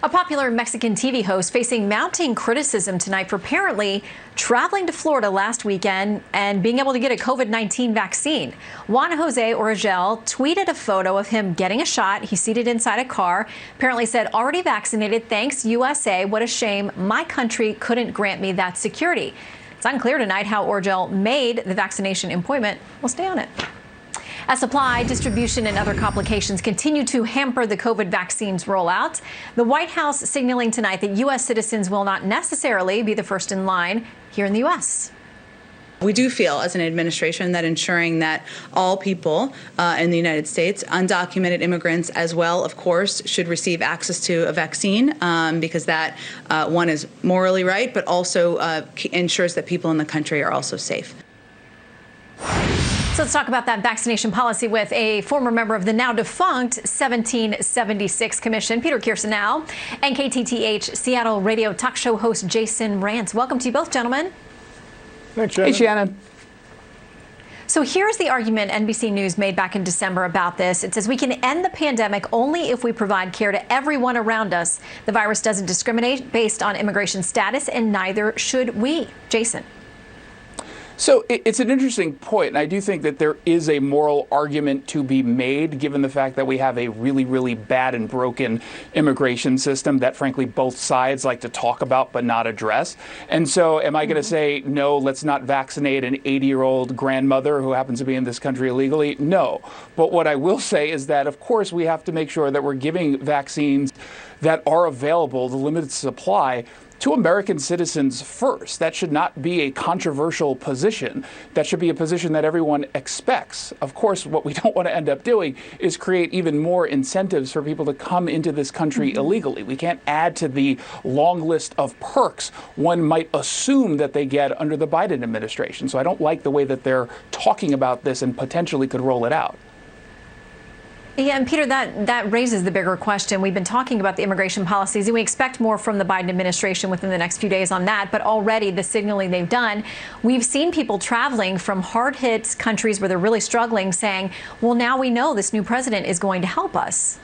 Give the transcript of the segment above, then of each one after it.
A popular Mexican TV host facing mounting criticism tonight for apparently traveling to Florida last weekend and being able to get a COVID-19 vaccine. Juan Jose Origel tweeted a photo of him getting a shot. He's seated inside a car, apparently said, "Already vaccinated, thanks USA. What a shame my country couldn't grant me that security." It's unclear tonight how Origel made the vaccination appointment. We'll stay on it. As supply, distribution, and other complications continue to hamper the COVID vaccines rollout, the White House signaling tonight that U.S. citizens will not necessarily be the first in line here in the U.S. We do feel as an administration that ensuring that all people in the United States, undocumented immigrants as well, of course, should receive access to a vaccine because that, one, is morally right, but also ensures that people in the country are also safe. So let's talk about that vaccination policy with a former member of the now defunct 1776 Commission, Peter Kirsanow, and KTTH Seattle radio talk show host Jason Rantz. Welcome to you both, gentlemen. Thanks, Shannon. Hey, Shannon. So here's the argument NBC News made back in December about this. It says we can end the pandemic only if we provide care to everyone around us. The virus doesn't discriminate based on immigration status, and neither should we. Jason. So it's an interesting point, and I do think that there is a moral argument to be made, given the fact that we have a really, really bad and broken immigration system that, frankly, both sides like to talk about but not address. And so am I going to say, no, let's not vaccinate an 80-year-old grandmother who happens to be in this country illegally? No. But what I will say is that, of course, we have to make sure that we're giving vaccines that are available, the limited supply, to American citizens first. That should not be a controversial position. That should be a position that everyone expects. Of course, what we don't want to end up doing is create even more incentives for people to come into this country illegally. We can't add to the long list of perks one might assume that they get under the Biden administration. So I don't like the way that they're talking about this and potentially could roll it out. Yeah, and Peter, that raises the bigger question. We've been talking about the immigration policies, and we expect more from the Biden administration within the next few days on that. But already the signaling they've done, we've seen people traveling from hard-hit countries where they're really struggling saying, well, now we know this new president is going to help us.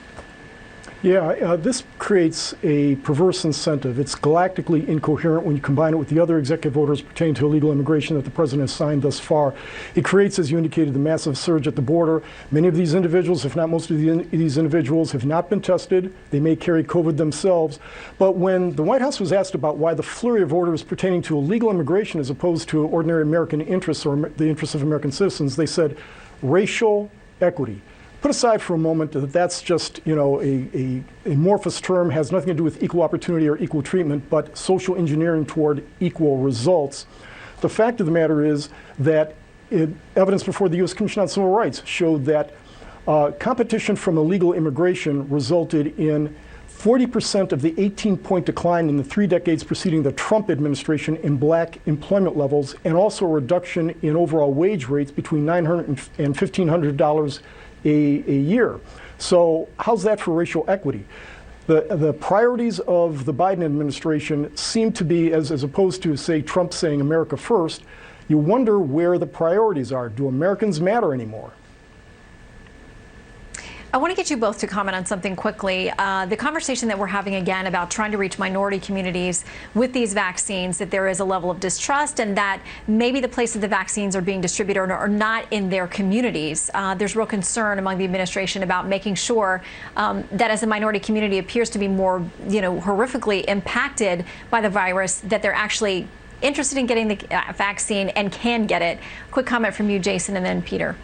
Yeah, this creates a perverse incentive. It's galactically incoherent when you combine it with the other executive orders pertaining to illegal immigration that the president has signed thus far. It creates, as you indicated, the massive surge at the border. Many of these individuals, if not most of these individuals, have not been tested. They may carry COVID themselves. But when the White House was asked about why the flurry of orders pertaining to illegal immigration as opposed to ordinary American interests or the interests of American citizens, they said racial equity. Put aside for a moment that that's just, a amorphous term, has nothing to do with equal opportunity or equal treatment, but social engineering toward equal results. The fact of the matter is that evidence before the U.S. Commission on Civil Rights showed that competition from illegal immigration resulted in 40% of the 18-point decline in the 3 decades preceding the Trump administration in black employment levels, and also a reduction in overall wage rates between $900 and $1,500 a year. So how's that for racial equity? The priorities of the Biden administration seem to be, as opposed to, say, Trump saying America first, you wonder where the priorities are. Do Americans matter anymore? I want to get you both to comment on something quickly. The conversation that we're having again about trying to reach minority communities with these vaccines, that there is a level of distrust and that maybe the places the vaccines are being distributed are not in their communities. There's real concern among the administration about making sure that as a minority community appears to be more, horrifically impacted by the virus, that they're actually interested in getting the vaccine and can get it. Quick comment from you, Jason, and then Peter.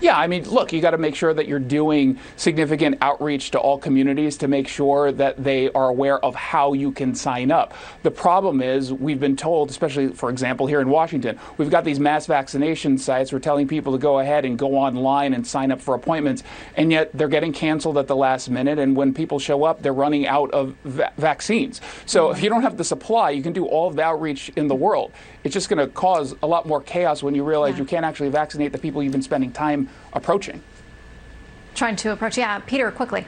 Yeah, I mean, look, you got to make sure that you're doing significant outreach to all communities to make sure that they are aware of how you can sign up. The problem is we've been told, especially, for example, here in Washington, we've got these mass vaccination sites. We're telling people to go ahead and go online and sign up for appointments, and yet they're getting canceled at the last minute. And when people show up, they're running out of vaccines. So if you don't have the supply, you can do all of the outreach in the world. It's just going to cause a lot more chaos when you realize you can't actually vaccinate the people you've been spending time approaching. Trying to approach, Peter, quickly.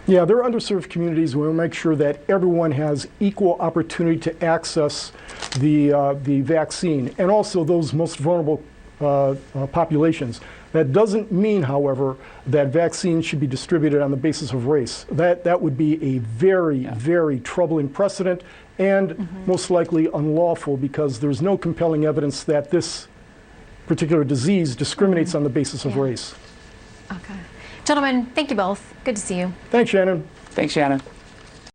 Yeah, there are underserved communities. We want to make sure that everyone has equal opportunity to access the vaccine, and also those most vulnerable populations. That doesn't mean, however, that vaccines should be distributed on the basis of race. That would be a very, very troubling precedent and most likely unlawful, because there's no compelling evidence that this particular disease discriminates on the basis of race. Okay. Gentlemen, thank you both. Good to see you. Thanks, Shannon. Thanks, Shannon.